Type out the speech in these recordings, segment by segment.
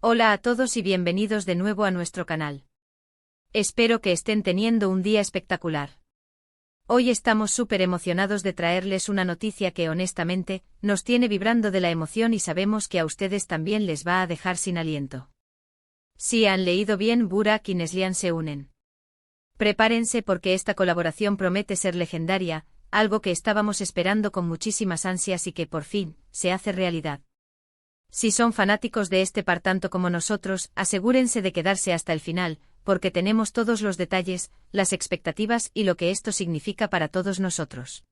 Hola a todos y bienvenidos de nuevo a nuestro canal. Espero que estén teniendo un día espectacular. Hoy estamos súper emocionados de traerles una noticia que honestamente nos tiene vibrando de la emoción y sabemos que a ustedes también les va a dejar sin aliento. Si han leído bien, Burak y Neslihan se unen. Prepárense porque esta colaboración promete ser legendaria, algo que estábamos esperando con muchísimas ansias y que por fin se hace realidad. Si son fanáticos de este par tanto como nosotros, asegúrense de quedarse hasta el final, porque tenemos todos los detalles, las expectativas y lo que esto significa para todos nosotros.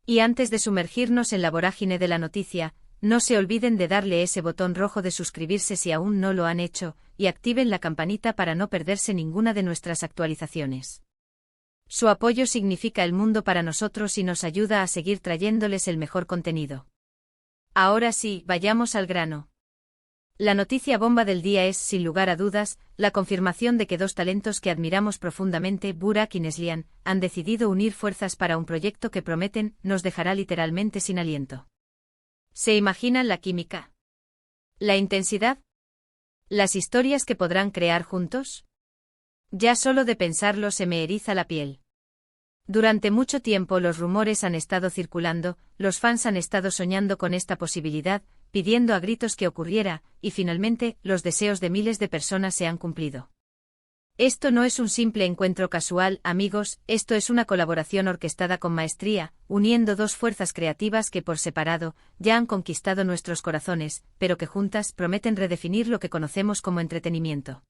Y antes de sumergirnos en la vorágine de la noticia, no se olviden de darle ese botón rojo de suscribirse si aún no lo han hecho, y activen la campanita para no perderse ninguna de nuestras actualizaciones. Su apoyo significa el mundo para nosotros y nos ayuda a seguir trayéndoles el mejor contenido. Ahora sí, vayamos al grano. La noticia bomba del día es, sin lugar a dudas, la confirmación de que dos talentos que admiramos profundamente, Burak y Neslihan, han decidido unir fuerzas para un proyecto que prometen nos dejará literalmente sin aliento. ¿Se imaginan la química? ¿La intensidad? ¿Las historias que podrán crear juntos? Ya solo de pensarlo se me eriza la piel. Durante mucho tiempo los rumores han estado circulando, los fans han estado soñando con esta posibilidad, pidiendo a gritos que ocurriera, y finalmente, los deseos de miles de personas se han cumplido. Esto no es un simple encuentro casual, amigos, esto es una colaboración orquestada con maestría, uniendo dos fuerzas creativas que por separado ya han conquistado nuestros corazones, pero que juntas prometen redefinir lo que conocemos como entretenimiento.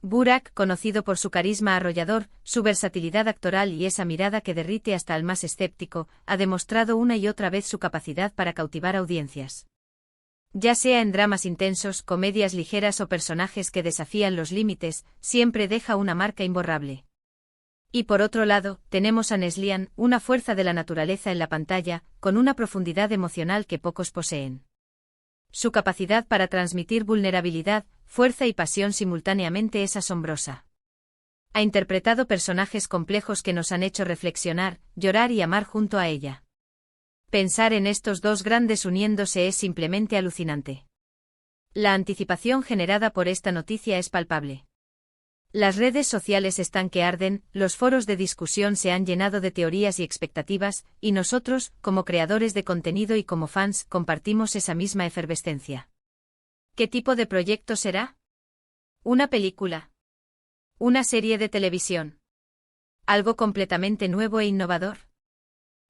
Burak, conocido por su carisma arrollador, su versatilidad actoral y esa mirada que derrite hasta al más escéptico, ha demostrado una y otra vez su capacidad para cautivar audiencias. Ya sea en dramas intensos, comedias ligeras o personajes que desafían los límites, siempre deja una marca imborrable. Y por otro lado, tenemos a Neslihan, una fuerza de la naturaleza en la pantalla, con una profundidad emocional que pocos poseen. Su capacidad para transmitir vulnerabilidad, fuerza y pasión simultáneamente es asombrosa. Ha interpretado personajes complejos que nos han hecho reflexionar, llorar y amar junto a ella. Pensar en estos dos grandes uniéndose es simplemente alucinante. La anticipación generada por esta noticia es palpable. Las redes sociales están que arden, los foros de discusión se han llenado de teorías y expectativas, y nosotros, como creadores de contenido y como fans, compartimos esa misma efervescencia. ¿Qué tipo de proyecto será? ¿Una película? ¿Una serie de televisión? ¿Algo completamente nuevo e innovador?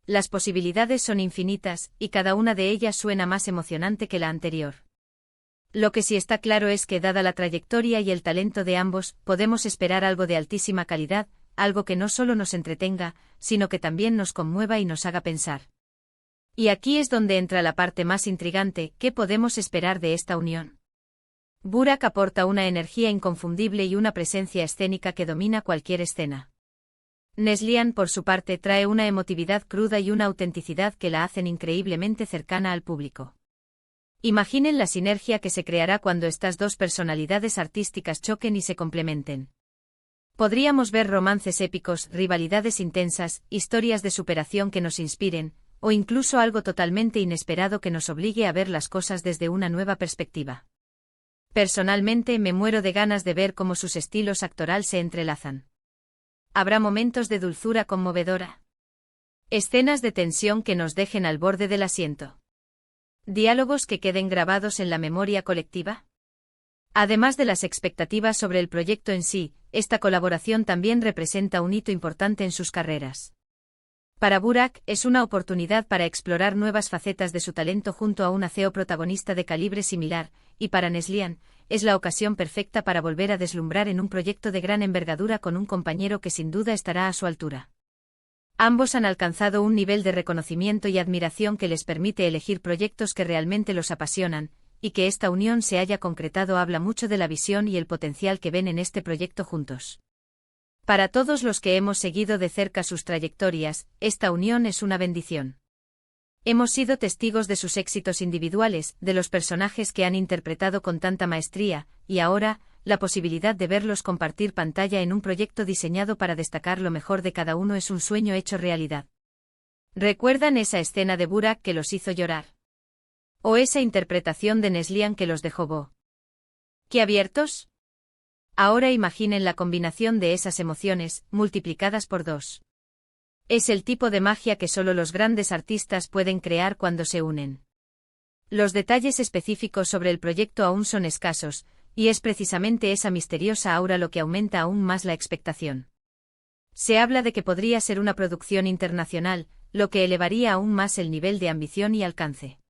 Las posibilidades son infinitas, y cada una de ellas suena más emocionante que la anterior. Lo que sí está claro es que, dada la trayectoria y el talento de ambos, podemos esperar algo de altísima calidad, algo que no solo nos entretenga, sino que también nos conmueva y nos haga pensar. Y aquí es donde entra la parte más intrigante: ¿qué podemos esperar de esta unión? Burak aporta una energía inconfundible y una presencia escénica que domina cualquier escena. Neslihan, por su parte, trae una emotividad cruda y una autenticidad que la hacen increíblemente cercana al público. Imaginen la sinergia que se creará cuando estas dos personalidades artísticas choquen y se complementen. Podríamos ver romances épicos, rivalidades intensas, historias de superación que nos inspiren, o incluso algo totalmente inesperado que nos obligue a ver las cosas desde una nueva perspectiva. Personalmente me muero de ganas de ver cómo sus estilos actoral se entrelazan. Habrá momentos de dulzura conmovedora. Escenas de tensión que nos dejen al borde del asiento. ¿Diálogos que queden grabados en la memoria colectiva? Además de las expectativas sobre el proyecto en sí, esta colaboración también representa un hito importante en sus carreras. Para Burak, es una oportunidad para explorar nuevas facetas de su talento junto a una CEO protagonista de calibre similar, y para Neslihan, es la ocasión perfecta para volver a deslumbrar en un proyecto de gran envergadura con un compañero que sin duda estará a su altura. Ambos han alcanzado un nivel de reconocimiento y admiración que les permite elegir proyectos que realmente los apasionan, y que esta unión se haya concretado habla mucho de la visión y el potencial que ven en este proyecto juntos. Para todos los que hemos seguido de cerca sus trayectorias, esta unión es una bendición. Hemos sido testigos de sus éxitos individuales, de los personajes que han interpretado con tanta maestría, y ahora, la posibilidad de verlos compartir pantalla en un proyecto diseñado para destacar lo mejor de cada uno es un sueño hecho realidad. ¿Recuerdan esa escena de Burak que los hizo llorar? ¿O esa interpretación de Neslihan que los dejó boh? ¿Qué abiertos? Ahora imaginen la combinación de esas emociones, multiplicadas por 2. Es el tipo de magia que solo los grandes artistas pueden crear cuando se unen. Los detalles específicos sobre el proyecto aún son escasos, y es precisamente esa misteriosa aura lo que aumenta aún más la expectación. Se habla de que podría ser una producción internacional, lo que elevaría aún más el nivel de ambición y alcance.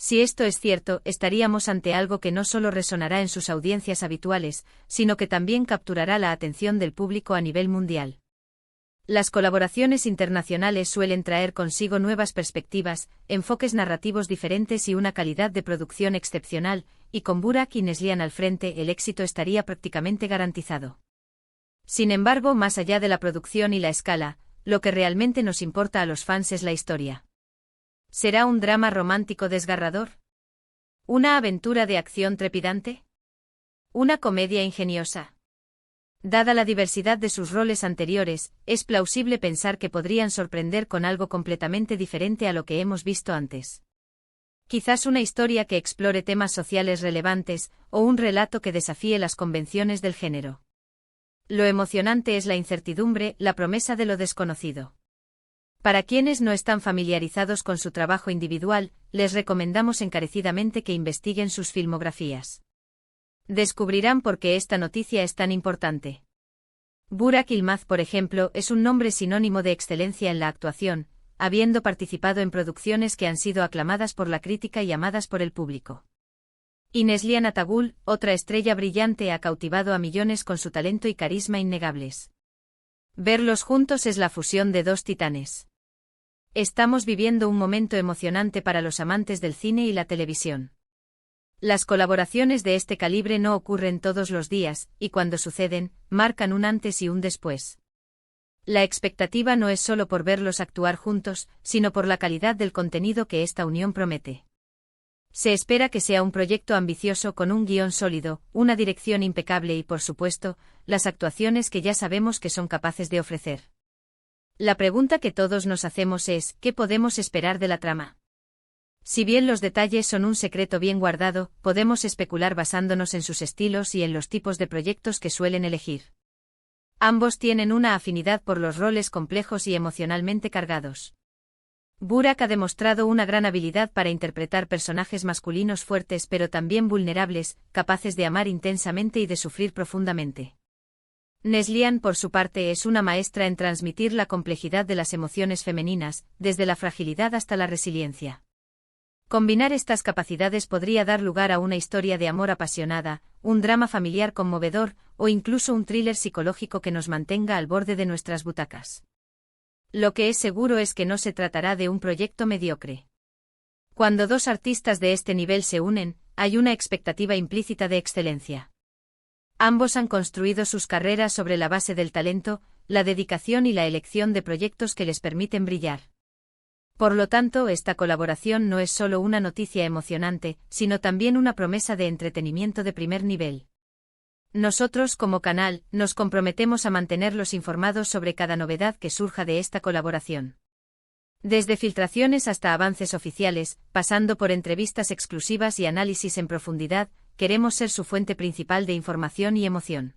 Si esto es cierto, estaríamos ante algo que no solo resonará en sus audiencias habituales, sino que también capturará la atención del público a nivel mundial. Las colaboraciones internacionales suelen traer consigo nuevas perspectivas, enfoques narrativos diferentes y una calidad de producción excepcional, y con Burak y Neslihan al frente el éxito estaría prácticamente garantizado. Sin embargo, más allá de la producción y la escala, lo que realmente nos importa a los fans es la historia. ¿Será un drama romántico desgarrador? ¿Una aventura de acción trepidante? ¿Una comedia ingeniosa? Dada la diversidad de sus roles anteriores, es plausible pensar que podrían sorprender con algo completamente diferente a lo que hemos visto antes. Quizás una historia que explore temas sociales relevantes, o un relato que desafíe las convenciones del género. Lo emocionante es la incertidumbre, la promesa de lo desconocido. Para quienes no están familiarizados con su trabajo individual, les recomendamos encarecidamente que investiguen sus filmografías. Descubrirán por qué esta noticia es tan importante. Burak Yılmaz, por ejemplo, es un nombre sinónimo de excelencia en la actuación, habiendo participado en producciones que han sido aclamadas por la crítica y amadas por el público. Y Neslihan Atagül, otra estrella brillante, ha cautivado a millones con su talento y carisma innegables. Verlos juntos es la fusión de dos titanes. Estamos viviendo un momento emocionante para los amantes del cine y la televisión. Las colaboraciones de este calibre no ocurren todos los días, y cuando suceden, marcan un antes y un después. La expectativa no es solo por verlos actuar juntos, sino por la calidad del contenido que esta unión promete. Se espera que sea un proyecto ambicioso con un guión sólido, una dirección impecable y, por supuesto, las actuaciones que ya sabemos que son capaces de ofrecer. La pregunta que todos nos hacemos es, ¿qué podemos esperar de la trama? Si bien los detalles son un secreto bien guardado, podemos especular basándonos en sus estilos y en los tipos de proyectos que suelen elegir. Ambos tienen una afinidad por los roles complejos y emocionalmente cargados. Burak ha demostrado una gran habilidad para interpretar personajes masculinos fuertes pero también vulnerables, capaces de amar intensamente y de sufrir profundamente. Neslihan, por su parte, es una maestra en transmitir la complejidad de las emociones femeninas, desde la fragilidad hasta la resiliencia. Combinar estas capacidades podría dar lugar a una historia de amor apasionada, un drama familiar conmovedor, o incluso un thriller psicológico que nos mantenga al borde de nuestras butacas. Lo que es seguro es que no se tratará de un proyecto mediocre. Cuando dos artistas de este nivel se unen, hay una expectativa implícita de excelencia. Ambos han construido sus carreras sobre la base del talento, la dedicación y la elección de proyectos que les permiten brillar. Por lo tanto, esta colaboración no es solo una noticia emocionante, sino también una promesa de entretenimiento de primer nivel. Nosotros, como canal, nos comprometemos a mantenerlos informados sobre cada novedad que surja de esta colaboración. Desde filtraciones hasta avances oficiales, pasando por entrevistas exclusivas y análisis en profundidad, queremos ser su fuente principal de información y emoción.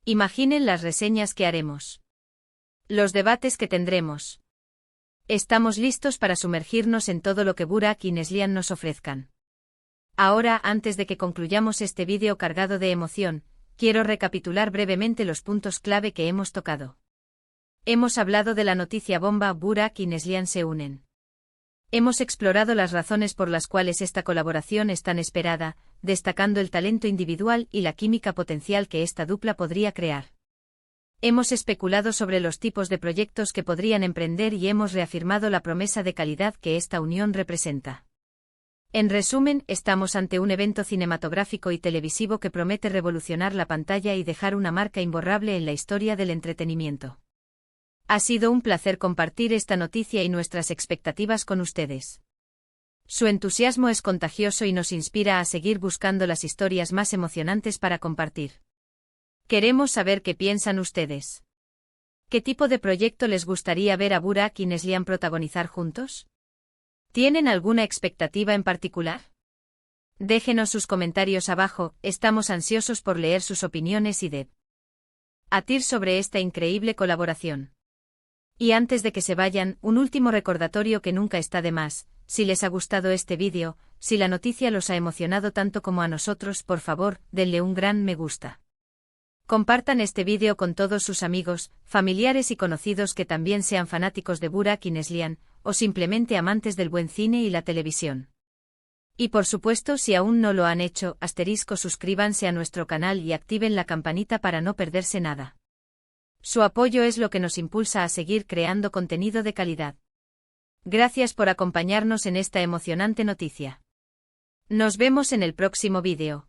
Imaginen las reseñas que haremos. Los debates que tendremos. Estamos listos para sumergirnos en todo lo que Burak y Neslihan nos ofrezcan. Ahora, antes de que concluyamos este vídeo cargado de emoción, quiero recapitular brevemente los puntos clave que hemos tocado. Hemos hablado de la noticia bomba: Burak y Neslihan se unen. Hemos explorado las razones por las cuales esta colaboración es tan esperada, destacando el talento individual y la química potencial que esta dupla podría crear. Hemos especulado sobre los tipos de proyectos que podrían emprender y hemos reafirmado la promesa de calidad que esta unión representa. En resumen, estamos ante un evento cinematográfico y televisivo que promete revolucionar la pantalla y dejar una marca imborrable en la historia del entretenimiento. Ha sido un placer compartir esta noticia y nuestras expectativas con ustedes. Su entusiasmo es contagioso y nos inspira a seguir buscando las historias más emocionantes para compartir. Queremos saber qué piensan ustedes. ¿Qué tipo de proyecto les gustaría ver a Burak y Neslihan protagonizar juntos? ¿Tienen alguna expectativa en particular? Déjenos sus comentarios abajo, estamos ansiosos por leer sus opiniones y debatir sobre esta increíble colaboración. Y antes de que se vayan, un último recordatorio que nunca está de más: si les ha gustado este vídeo, si la noticia los ha emocionado tanto como a nosotros, por favor, denle un gran me gusta. Compartan este vídeo con todos sus amigos, familiares y conocidos que también sean fanáticos de Burak y Neslihan, o simplemente amantes del buen cine y la televisión. Y por supuesto, si aún no lo han hecho, suscríbanse a nuestro canal y activen la campanita para no perderse nada. Su apoyo es lo que nos impulsa a seguir creando contenido de calidad. Gracias por acompañarnos en esta emocionante noticia. Nos vemos en el próximo vídeo.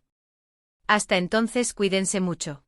Hasta entonces, cuídense mucho.